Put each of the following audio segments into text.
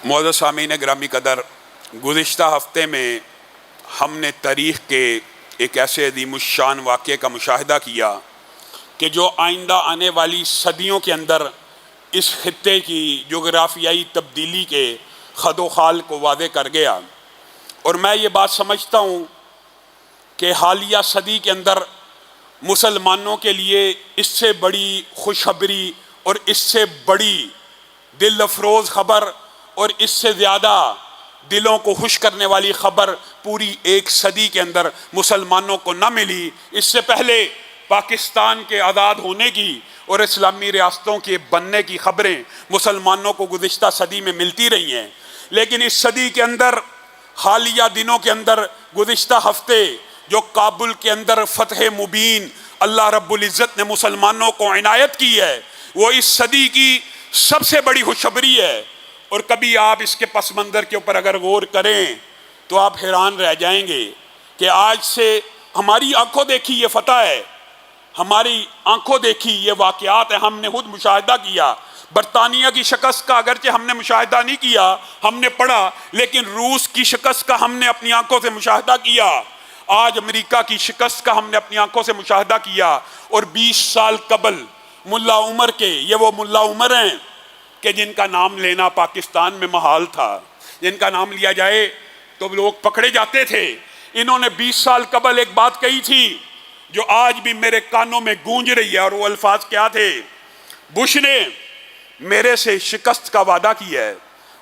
معزز سامعین گرامی قدر، گزشتہ ہفتے میں ہم نے تاریخ کے ایک ایسے عظیم الشان واقعے کا مشاہدہ کیا کہ جو آئندہ آنے والی صدیوں کے اندر اس خطے کی جغرافیائی تبدیلی کے خد و خال کو واضح کر گیا۔ اور میں یہ بات سمجھتا ہوں کہ حالیہ صدی کے اندر مسلمانوں کے لیے اس سے بڑی خوشخبری اور اس سے بڑی دل افروز خبر اور اس سے زیادہ دلوں کو خوش کرنے والی خبر پوری ایک صدی کے اندر مسلمانوں کو نہ ملی۔ اس سے پہلے پاکستان کے آزاد ہونے کی اور اسلامی ریاستوں کے بننے کی خبریں مسلمانوں کو گزشتہ صدی میں ملتی رہی ہیں، لیکن اس صدی کے اندر حالیہ دنوں کے اندر گزشتہ ہفتے جو کابل کے اندر فتح مبین اللہ رب العزت نے مسلمانوں کو عنایت کی ہے، وہ اس صدی کی سب سے بڑی خوشخبری ہے۔ اور کبھی آپ اس کے پس منظر کے اوپر اگر غور کریں تو آپ حیران رہ جائیں گے کہ آج سے ہماری آنکھوں دیکھی یہ فتح ہے، ہماری آنکھوں دیکھی یہ واقعات ہیں، ہم نے خود مشاہدہ کیا۔ برطانیہ کی شکست کا اگرچہ ہم نے مشاہدہ نہیں کیا، ہم نے پڑھا، لیکن روس کی شکست کا ہم نے اپنی آنکھوں سے مشاہدہ کیا۔ آج امریکہ کی شکست کا ہم نے اپنی آنکھوں سے مشاہدہ کیا۔ اور 20 سال قبل ملا عمر کے، یہ وہ ملا عمر ہیں کہ جن کا نام لینا پاکستان میں محال تھا، جن کا نام لیا جائے تو لوگ پکڑے جاتے تھے۔ انہوں نے 20 سال قبل ایک بات کہی تھی جو آج بھی میرے کانوں میں گونج رہی ہے، اور وہ الفاظ کیا تھے؟ بش نے میرے سے شکست کا وعدہ کیا ہے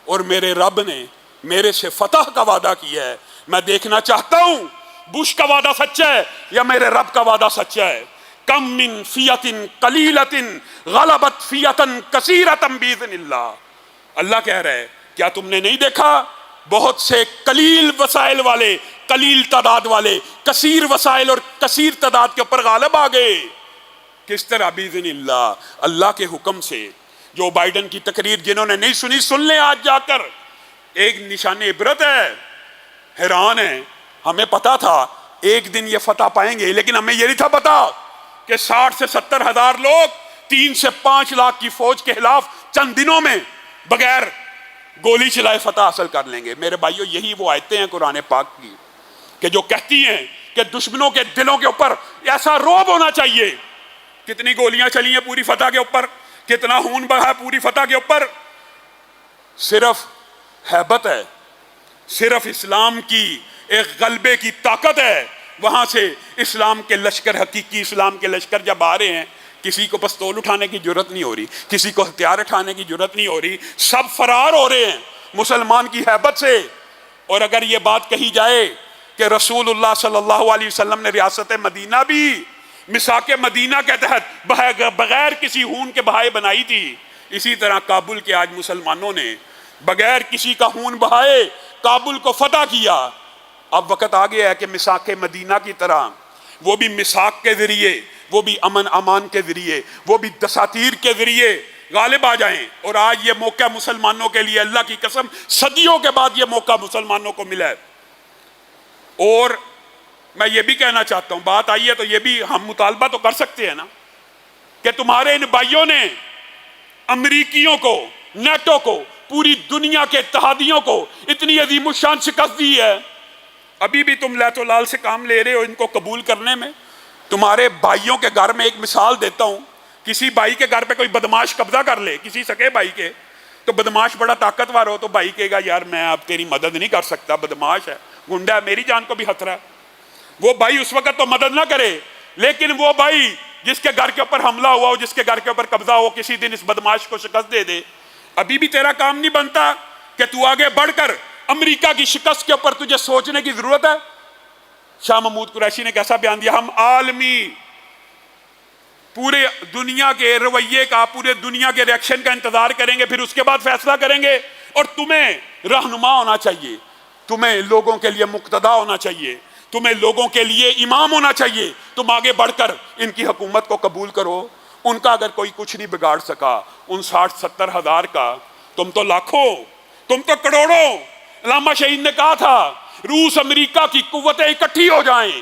اور میرے رب نے میرے سے فتح کا وعدہ کیا ہے۔ میں دیکھنا چاہتا ہوں بش کا وعدہ سچا ہے یا میرے رب کا وعدہ سچا ہے۔ کم من فیۃ قلیلۃ غلبت فیۃ کثیرۃ باذن اللہ، اللہ کہہ رہا ہے کیا تم نے نہیں دیکھا بہت سے قلیل وسائل والے، قلیل تعداد والے کثیر وسائل اور کثیر تعداد کے اوپر غالب آ گئے۔ کس طرح؟ باذن اللہ، اللہ کے حکم سے۔ جو بائیڈن کی تقریر جنہوں نے نہیں سنی سن لیں آج جا کر، ایک نشان عبرت ہے۔ حیران ہے، ہمیں پتا تھا ایک دن یہ فتح پائیں گے، لیکن ہمیں یہ نہیں تھا پتا کہ 60 سے 70 ہزار لوگ 3 سے 5 لاکھ کی فوج کے خلاف چند دنوں میں بغیر گولی چلائے فتح حاصل کر لیں گے۔ میرے بھائیو، یہی وہ آیتیں ہیں قرآن پاک کی کہ جو کہتی ہیں کہ دشمنوں کے دلوں کے اوپر ایسا رعب ہونا چاہیے۔ کتنی گولیاں چلی ہیں پوری فتح کے اوپر، کتنا خون بہا ہے پوری فتح کے اوپر، صرف ہیبت ہے، صرف اسلام کی ایک غلبے کی طاقت ہے۔ وہاں سے اسلام کے لشکر، حقیقی اسلام کے لشکر جب آ رہے ہیں، کسی کو پستول اٹھانے کی جرت نہیں ہو رہی، کسی کو ہتھیار اٹھانے کی جرت نہیں ہو رہی، سب فرار ہو رہے ہیں مسلمان کی ہیبت سے۔ اور اگر یہ بات کہی جائے کہ رسول اللہ صلی اللہ علیہ وسلم نے ریاست مدینہ بھی میثاق مدینہ کے تحت بغیر کسی خون کے بہائے بنائی تھی، اسی طرح کابل کے آج مسلمانوں نے بغیر کسی کا خون بہائے کابل کو فتح کیا۔ اب وقت آ گیا ہے کہ میثاق مدینہ کی طرح وہ بھی میثاق کے ذریعے، وہ بھی امن امان کے ذریعے، وہ بھی دساتیر کے ذریعے غالب آ جائیں۔ اور آج یہ موقع مسلمانوں کے لیے، اللہ کی قسم صدیوں کے بعد یہ موقع مسلمانوں کو ملا ہے۔ اور میں یہ بھی کہنا چاہتا ہوں، بات آئی ہے تو یہ بھی ہم مطالبہ تو کر سکتے ہیں نا کہ تمہارے ان بھائیوں نے امریکیوں کو، نیٹو کو، پوری دنیا کے اتحادیوں کو اتنی عظیم الشان شکست دی ہے، ابھی بھی تم لیت و لال سے کام لے رہے ہو ان کو قبول کرنے میں۔ تمہارے بھائیوں کے گھر میں ایک مثال دیتا ہوں، کسی بھائی کے گھر پہ کوئی بدماش قبضہ کر لے، کسی سکے بھائی کے، تو بدماش بڑا طاقتور ہو تو بھائی کہے گا یار میں اب تیری مدد نہیں کر سکتا، بدماش ہے، گنڈا ہے، میری جان کو بھی خطرہ ہے۔ وہ بھائی اس وقت تو مدد نہ کرے، لیکن وہ بھائی جس کے گھر کے اوپر حملہ ہوا ہو، جس کے گھر کے اوپر قبضہ ہو، کسی دن اس بدماش کو شکست دے دے، ابھی بھی تیرا کام نہیں بنتا کہ تو آگے بڑھ کر امریکہ کی شکست کے اوپر تجھے سوچنے کی ضرورت ہے۔ شاہ محمود قریشی نے کیسا بیان دیا؟ ہم عالمی پورے دنیا کے رویے کا، پورے دنیا کے ریاکشن کا انتظار کریں گے، پھر اس کے بعد فیصلہ کریں گے۔ اور تمہیں رہنما ہونا چاہیے، تمہیں لوگوں کے لیے مقتدا ہونا چاہیے، تمہیں لوگوں کے لیے امام ہونا چاہیے۔ تم آگے بڑھ کر ان کی حکومت کو قبول کرو۔ ان کا اگر کوئی کچھ نہیں بگاڑ سکا، ان 60-70 ہزار کا، تم تو لاکھوں، تم تو کروڑوں۔ علامہ شہید نے کہا تھا روس امریکہ کی قوتیں اکٹھی ہو جائیں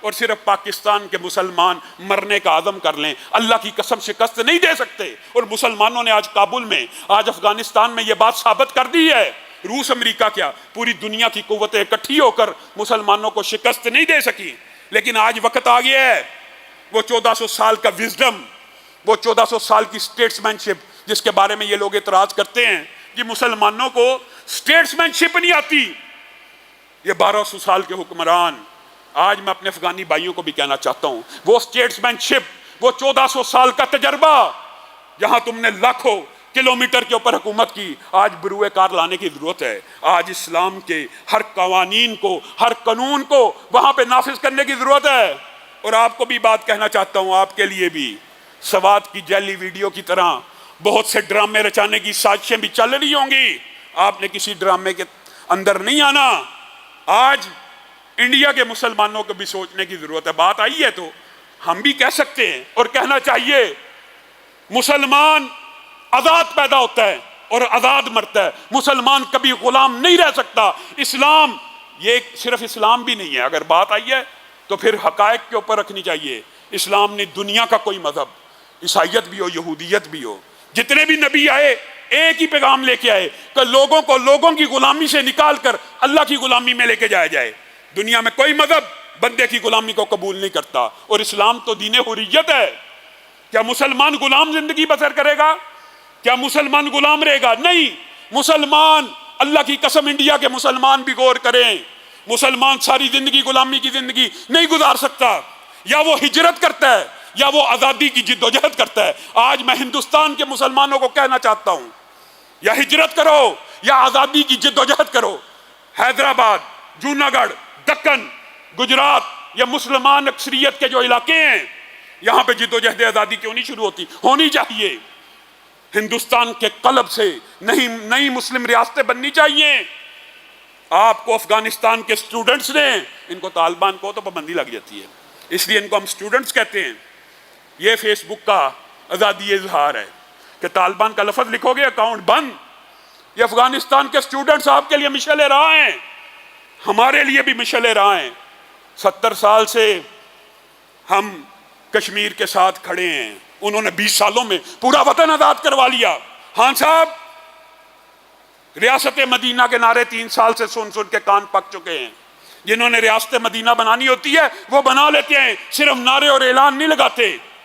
اور صرف پاکستان کے مسلمان مرنے کا عزم کر لیں، اللہ کی قسم شکست نہیں دے سکتے۔ اور مسلمانوں نے آج کابل میں، آج افغانستان میں یہ بات ثابت کر دی ہے، روس امریکہ کیا پوری دنیا کی قوتیں اکٹھی ہو کر مسلمانوں کو شکست نہیں دے سکی۔ لیکن آج وقت آ گیا ہے، وہ 1400 سال کا وزڈم، وہ 1400 سال کی سٹیٹس مین شپ جس کے بارے میں یہ لوگ اعتراض کرتے ہیں کہ مسلمانوں کو سٹیٹس مین شپ نہیں آتی، یہ 1200 سال کے حکمران۔ آج میں اپنے افغانی بھائیوں کو بھی کہنا چاہتا ہوں، وہ سٹیٹس مین شپ، وہ 1400 سال کا تجربہ جہاں تم نے لاکھوں کلومیٹر کے اوپر حکومت کی، آج بروئے کار لانے کی ضرورت ہے۔ آج اسلام کے ہر قوانین کو، ہر قانون کو وہاں پہ نافذ کرنے کی ضرورت ہے۔ اور آپ کو بھی بات کہنا چاہتا ہوں، آپ کے لیے بھی سوات کی جعلی ویڈیو کی طرح بہت سے ڈرامے رچانے کی سازشیں بھی چل رہی ہوں گی، آپ نے کسی ڈرامے کے اندر نہیں آنا۔ آج انڈیا کے مسلمانوں کو بھی سوچنے کی ضرورت ہے، بات آئی ہے تو ہم بھی کہہ سکتے ہیں اور کہنا چاہیے، مسلمان آزاد پیدا ہوتا ہے اور آزاد مرتا ہے، مسلمان کبھی غلام نہیں رہ سکتا۔ اسلام یہ صرف اسلام بھی نہیں ہے، اگر بات آئی ہے تو پھر حقائق کے اوپر رکھنی چاہیے۔ اسلام نے دنیا کا کوئی مذہب، عیسائیت بھی ہو، یہودیت بھی ہو، جتنے بھی نبی آئے ایک ہی پیغام لے کے آئے کہ لوگوں کو لوگوں کی غلامی سے نکال کر اللہ کی غلامی میں لے کے جایا جائے۔ دنیا میں کوئی مذہب بندے کی غلامی کو قبول نہیں کرتا، اور اسلام تو دین حریت ہے۔ کیا مسلمان غلام زندگی بسر کرے گا؟ کیا مسلمان غلام رہے گا؟ نہیں، مسلمان، اللہ کی قسم انڈیا کے مسلمان بھی غور کریں، مسلمان ساری زندگی غلامی کی زندگی نہیں گزار سکتا، یا وہ ہجرت کرتا ہے یا وہ آزادی کی جد و جہد کرتا ہے۔ آج میں ہندوستان کے مسلمانوں کو کہنا چاہتا ہوں، یا ہجرت کرو یا آزادی کی جد و جہد کرو۔ حیدرآباد، جوناگڑھ، دکن، گجرات، یہ مسلمان اکثریت کے جو علاقے ہیں، یہاں پہ جد و جہد آزادی کیوں نہیں شروع ہوتی؟ ہونی چاہیے۔ ہندوستان کے قلب سے نئی مسلم ریاستیں بننی چاہیے۔ آپ کو افغانستان کے سٹوڈنٹس نے، ان کو طالبان کو تو پابندی لگ جاتی ہے، اس لیے ان کو ہم سٹوڈنٹس کہتے ہیں۔ یہ فیس بک کا آزادی اظہار ہے کہ طالبان کا لفظ لکھو گے اکاؤنٹ بند۔ یہ افغانستان کے سٹوڈنٹس آپ کے لیے مشعل راہ ہیں، ہمارے لیے بھی مشعل راہ ہیں۔ 70 سال سے ہم کشمیر کے ساتھ کھڑے ہیں، انہوں نے 20 سالوں میں پورا وطن آزاد کروا لیا۔ ہاں صاحب، ریاست مدینہ کے نعرے 3 سال سے سن سن کے کان پک چکے ہیں۔ جنہوں نے ریاست مدینہ بنانی ہوتی ہے وہ بنا لیتے ہیں، صرف نعرے اور اعلان نہیں لگاتے۔